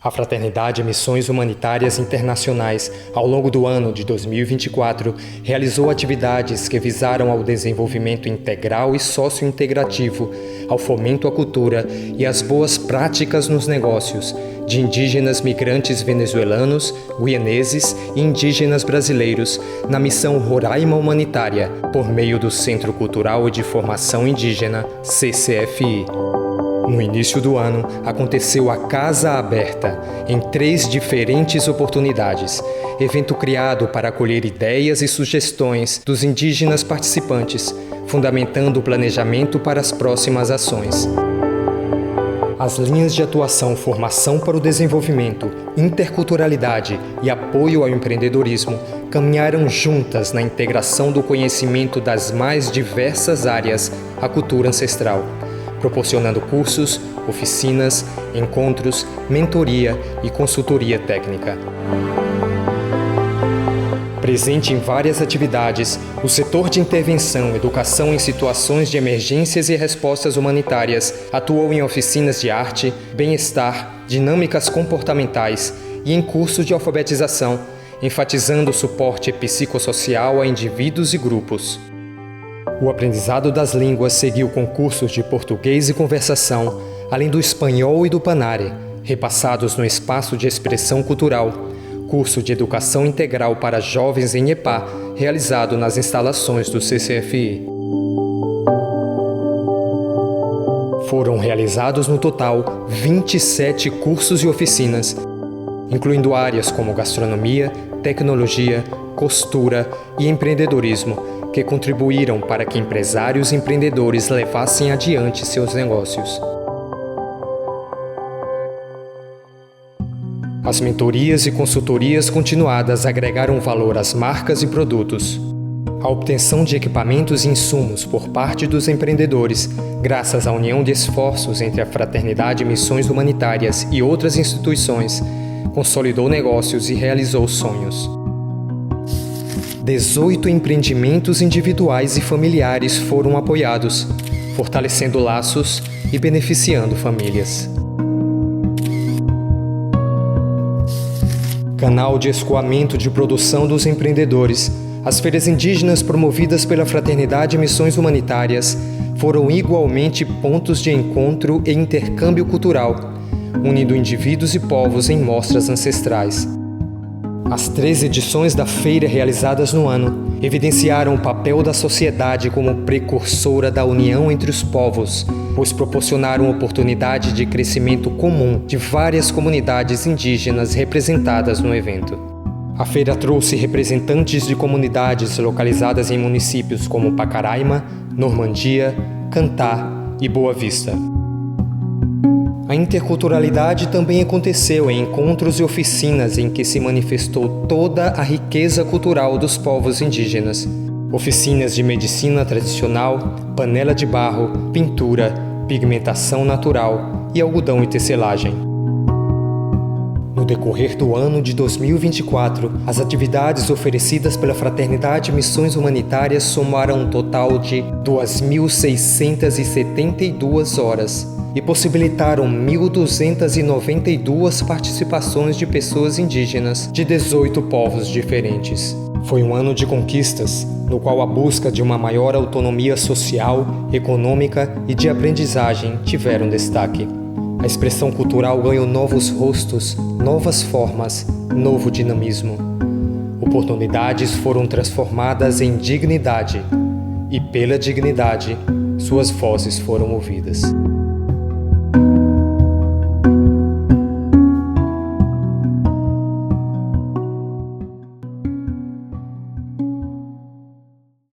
A Fraternidade Missões Humanitárias Internacionais, ao longo do ano de 2024, realizou atividades que visaram ao desenvolvimento integral e sociointegrativo, ao fomento à cultura e às boas práticas nos negócios de indígenas migrantes venezuelanos, guianeses e indígenas brasileiros na missão Roraima Humanitária, por meio do Centro Cultural e de Formação Indígena, CCFI. No início do ano, aconteceu a Casa Aberta, em 3 diferentes oportunidades, evento criado para acolher ideias e sugestões dos indígenas participantes, fundamentando o planejamento para as próximas ações. As linhas de atuação Formação para o Desenvolvimento, Interculturalidade e Apoio ao Empreendedorismo caminharam juntas na integração do conhecimento das mais diversas áreas à cultura ancestral, proporcionando cursos, oficinas, encontros, mentoria e consultoria técnica. Presente em várias atividades, o setor de intervenção, educação em situações de emergências e respostas humanitárias atuou em oficinas de arte, bem-estar, dinâmicas comportamentais e em cursos de alfabetização, enfatizando o suporte psicossocial a indivíduos e grupos. O aprendizado das línguas seguiu com cursos de português e conversação, além do espanhol e do panare, repassados no espaço de expressão cultural, curso de educação integral para jovens em EPA, realizado nas instalações do CCFI. Foram realizados no total 27 cursos e oficinas, incluindo áreas como gastronomia, tecnologia, costura e empreendedorismo, que contribuíram para que empresários e empreendedores levassem adiante seus negócios. As mentorias e consultorias continuadas agregaram valor às marcas e produtos. A obtenção de equipamentos e insumos por parte dos empreendedores, graças à união de esforços entre a Fraternidade Missões Humanitárias e outras instituições, consolidou negócios e realizou sonhos. 18 empreendimentos individuais e familiares foram apoiados, fortalecendo laços e beneficiando famílias. Canal de escoamento de produção dos empreendedores. As feiras indígenas promovidas pela Fraternidade Missões Humanitárias foram igualmente pontos de encontro e intercâmbio cultural, unindo indivíduos e povos em mostras ancestrais. As 3 edições da feira realizadas no ano evidenciaram o papel da sociedade como precursora da união entre os povos, pois proporcionaram oportunidade de crescimento comum de várias comunidades indígenas representadas no evento. A feira trouxe representantes de comunidades localizadas em municípios como Pacaraima, Normandia, Cantá e Boa Vista. A interculturalidade também aconteceu em encontros e oficinas em que se manifestou toda a riqueza cultural dos povos indígenas. Oficinas de medicina tradicional, panela de barro, pintura, pigmentação natural e algodão e tecelagem. No decorrer do ano de 2024, as atividades oferecidas pela Fraternidade Missões Humanitárias somaram um total de 2.672 horas e possibilitaram 1.292 participações de pessoas indígenas de 18 povos diferentes. Foi um ano de conquistas, no qual a busca de uma maior autonomia social, econômica e de aprendizagem tiveram destaque. A expressão cultural ganhou novos rostos, novas formas, novo dinamismo. Oportunidades foram transformadas em dignidade, e pela dignidade, suas vozes foram ouvidas.